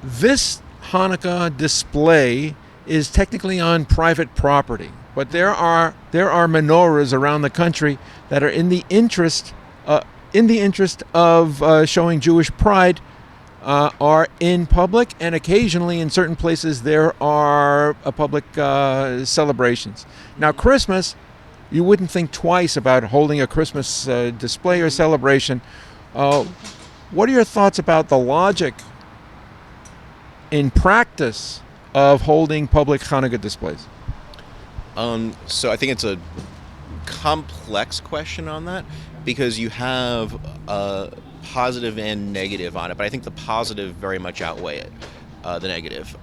this Hanukkah display is technically on private property, but there are menorahs around the country that are in the interest of showing Jewish pride, are in public, and occasionally in certain places there are public celebrations. Now, Christmas, you wouldn't think twice about holding a Christmas display or celebration. What are your thoughts about the logic in practice of holding public Hanukkah displays? So I think it's a complex question on that, because you have positive and negative on it, but I think the positive very much outweigh it, the negative.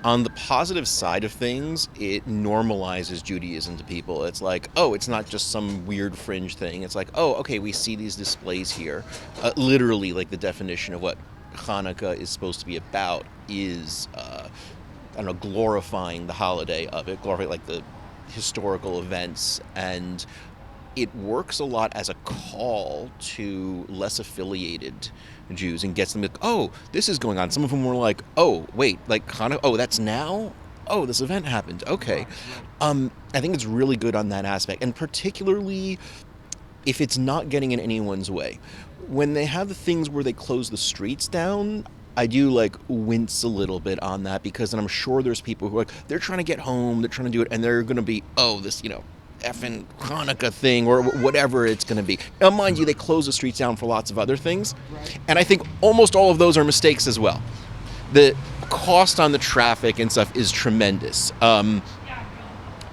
On the positive side of things, it normalizes Judaism to people. It's like, oh, it's not just some weird fringe thing. It's like, oh, okay, we see these displays here. Literally, like, the definition of what Hanukkah is supposed to be about is, glorifying the holiday of it, glorifying, like, the historical events, and it works a lot as a call to less affiliated Jews and gets them to, oh, this is going on. Some of them were like, oh, wait, like Hanukkah, oh, that's now? Oh, this event happened. Okay. I think it's really good on that aspect, and particularly if it's not getting in anyone's way. When they have the things where they close the streets down, I do like wince a little bit on that, because then I'm sure there's people who are like, they're trying to get home, they're trying to do it, and they're going to be, oh, this, effing Hanukkah thing or whatever it's going to be. Now, mind you, they close the streets down for lots of other things, and I think almost all of those are mistakes as well. The cost on the traffic and stuff is tremendous.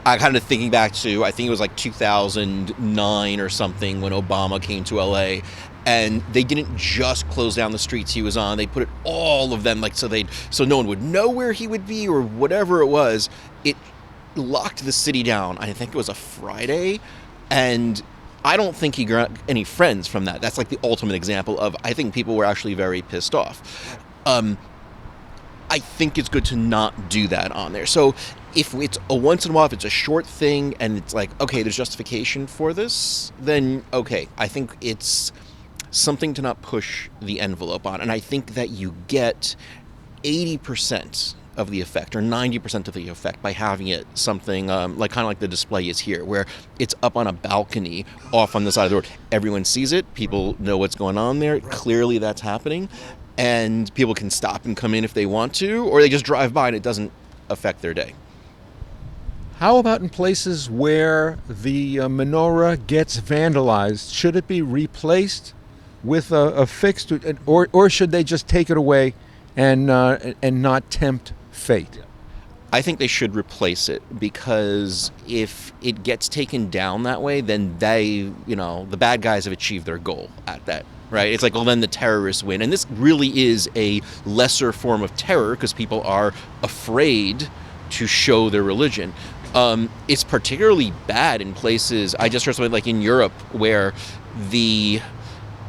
I kind of thinking back to, I think it was like 2009 or something when Obama came to LA, and they didn't just close down the streets he was on. They put all of them, like, so no one would know where he would be or whatever it was. It locked the city down. I think it was a Friday, and I don't think he got any friends from that. That's like the ultimate example of, I think people were actually very pissed off. I think it's good to not do that on there. So if it's a once in a while, if it's a short thing and it's like, okay, there's justification for this, then okay, I think it's something to not push the envelope on. And I think that you get 80% of the effect or 90% of the effect by having it something like kind of like the display is here, where it's up on a balcony off on the side of the road. Everyone sees it. People know what's going on there. Clearly that's happening. And people can stop and come in if they want to, or they just drive by and it doesn't affect their day. How about in places where the menorah gets vandalized? Should it be replaced with a fixed, or should they just take it away and not tempt fate? I think they should replace it, because if it gets taken down that way, then they, the bad guys have achieved their goal at that. Right? It's like, well, then the terrorists win. And this really is a lesser form of terror, because people are afraid to show their religion. It's particularly bad in places, I just heard something like in Europe, where the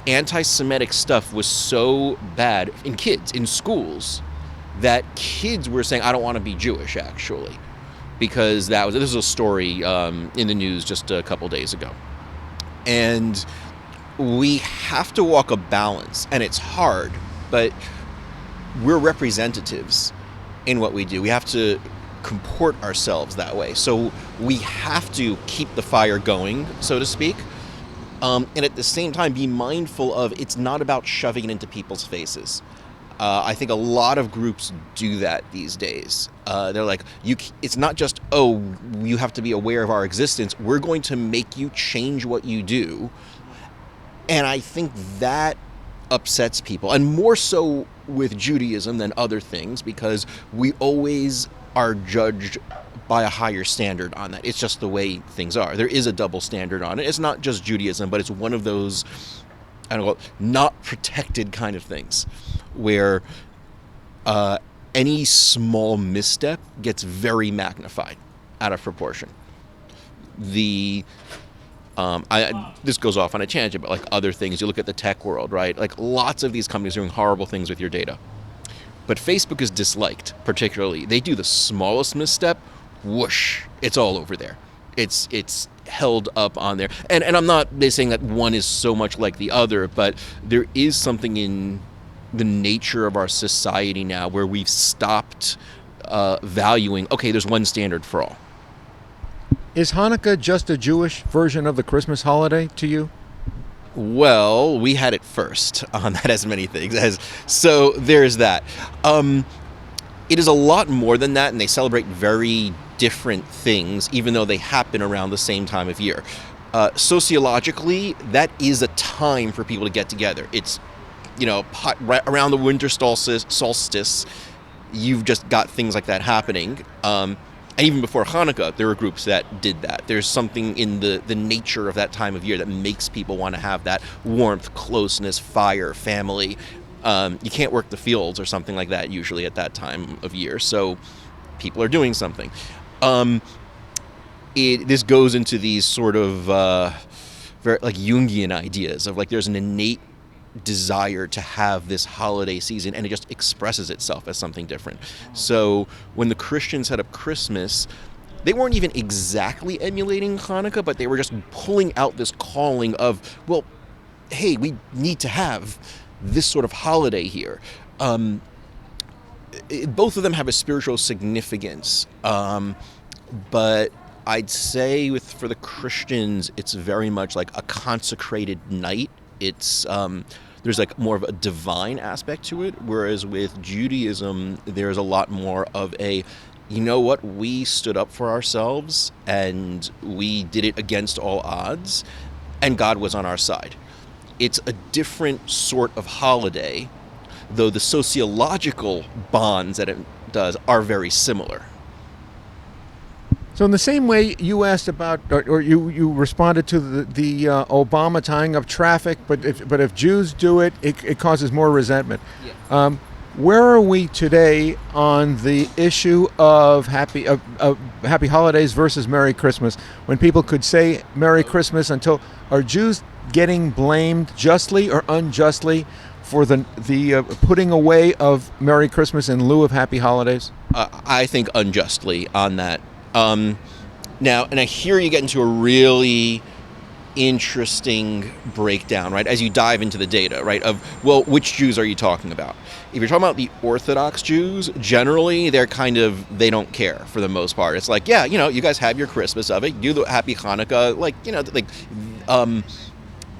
anti-Semitic stuff was so bad in kids, in schools, that kids were saying, I don't want to be Jewish, actually. Because this was a story in the news just a couple days ago. And we have to walk a balance, and it's hard, but we're representatives in what we do. We have to comport ourselves that way. So we have to keep the fire going, so to speak, and at the same time be mindful of, it's not about shoving it into people's faces. I think a lot of groups do that these days. They're like, it's not just, oh, you have to be aware of our existence. We're going to make you change what you do. And I think that upsets people, and more so with Judaism than other things, because we always are judged by a higher standard on that. It's just the way things are. There is a double standard on it. It's not just Judaism, but it's one of those, not protected kind of things, where any small misstep gets very magnified out of proportion. This goes off on a tangent, but like other things, you look at the tech world, right? Like lots of these companies are doing horrible things with your data. But Facebook is disliked, particularly. They do the smallest misstep, whoosh, it's all over there. It's held up on there. And I'm not saying that one is so much like the other, but there is something in the nature of our society now, where we've stopped valuing, okay, there's one standard for all. Is Hanukkah just a Jewish version of the Christmas holiday to you? Well, we had it first. That has many things. So there's that. It is a lot more than that, and they celebrate very different things, even though they happen around the same time of year. Sociologically, that is a time for people to get together. It's, right around the winter solstice, you've just got things like that happening. And even before Hanukkah, there were groups that did that. There's something in the nature of that time of year that makes people want to have that warmth, closeness, fire, family. You can't work the fields or something like that usually at that time of year, so people are doing something. This goes into these sort of very like Jungian ideas of like there's an innate desire to have this holiday season, and it just expresses itself as something different. So when the Christians set up Christmas, they weren't even exactly emulating Hanukkah, but they were just pulling out this calling of, well, hey, we need to have this sort of holiday here. Both of them have a spiritual significance, but I'd say for the Christians, it's very much like a consecrated night. It's there's like more of a divine aspect to it, whereas with Judaism, there's a lot more of a, you know what, we stood up for ourselves and we did it against all odds, and God was on our side. It's a different sort of holiday, though the sociological bonds that it does are very similar. So in the same way you asked about, or you responded to the Obama tying up traffic, but if Jews do it, it causes more resentment. Yeah. Where are we today on the issue of happy holidays versus Merry Christmas? When people could say Merry Christmas are Jews getting blamed justly or unjustly for the putting away of Merry Christmas in lieu of Happy Holidays? I think unjustly on that. Now, and I hear you get into a really interesting breakdown, right, as you dive into the data, right, of, well, which Jews are you talking about? If you're talking about the Orthodox Jews, generally, they don't care for the most part. It's like, yeah, you guys have your Christmas of it, do the Happy Hanukkah,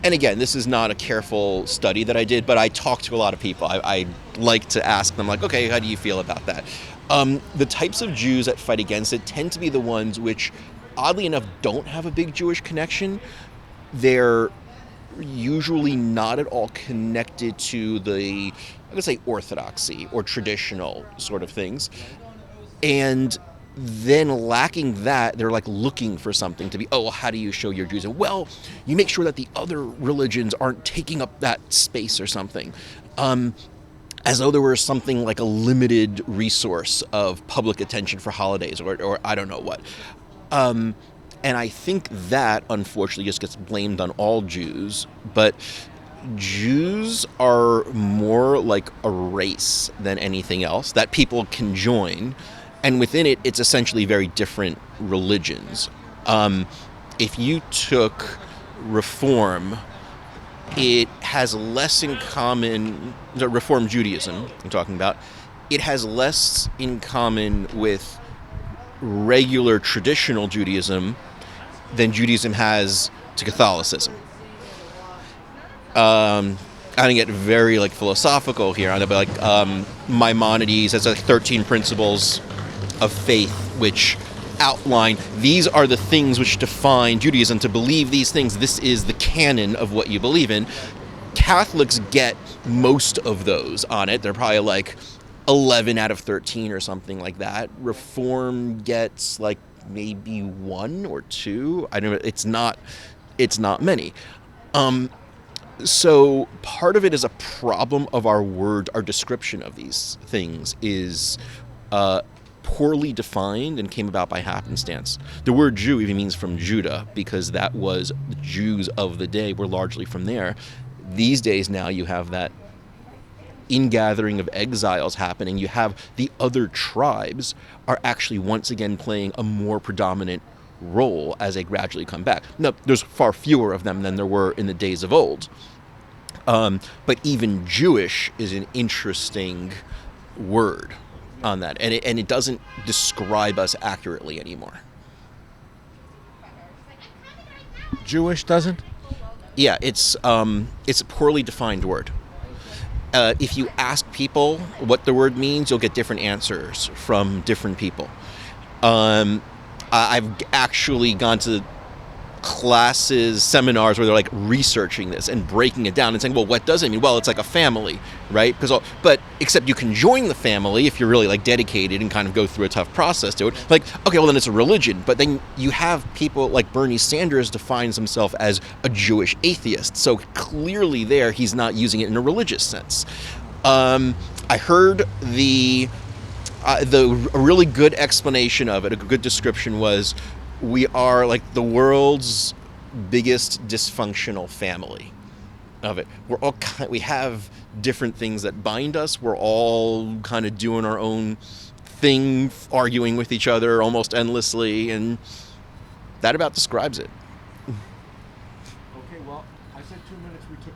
and again, this is not a careful study that I did, but I talked to a lot of people. I like to ask them, like, okay, how do you feel about that? The types of Jews that fight against it tend to be the ones which, oddly enough, don't have a big Jewish connection. They're usually not at all connected to the, I would say, orthodoxy or traditional sort of things. And then lacking that, they're like looking for something to be, oh, well, how do you show your Jews? And, well, you make sure that the other religions aren't taking up that space or something. As though there were something like a limited resource of public attention for holidays or I don't know what. And I think that, unfortunately, just gets blamed on all Jews. But Jews are more like a race than anything else that people can join. And within it, it's essentially very different religions. If you took Reform, it has less in common, the Reform Judaism I'm talking about, it has less in common with regular traditional Judaism than Judaism has to Catholicism. I'm gonna get very philosophical here, but Maimonides has 13 principles of faith which outline these are the things which define Judaism. To believe these things, this is the canon of what you believe in. Catholics get most of those on it. They're probably 11 out of 13 or something like that. Reform gets maybe 1 or 2. I don't know. It's not many. So part of it is a problem of our description of these things is poorly defined and came about by happenstance. The word Jew even means from Judah, because that was the Jews of the day were largely from there. These days now you have that ingathering of exiles happening. You have the other tribes are actually once again playing a more predominant role as they gradually come back. Now, there's far fewer of them than there were in the days of old. But even Jewish is an interesting word on that, and it doesn't describe us accurately anymore. Jewish doesn't? Yeah, it's a poorly defined word. If you ask people what the word means, you'll get different answers from different people. I've actually gone to classes, seminars where they're like researching this and breaking it down and saying, well, what does it mean? Well, it's like a family, right? But except you can join the family if you're really like dedicated and kind of go through a tough process to it. Like, okay, well then it's a religion. But then you have people like Bernie Sanders defines himself as a Jewish atheist. So clearly there he's not using it in a religious sense. I heard a really good explanation of it, a good description was, we are like the world's biggest dysfunctional family of it. We have different things that bind us. We're all kind of doing our own thing, arguing with each other almost endlessly, and that about describes it. Okay, well, I said 2 minutes. We took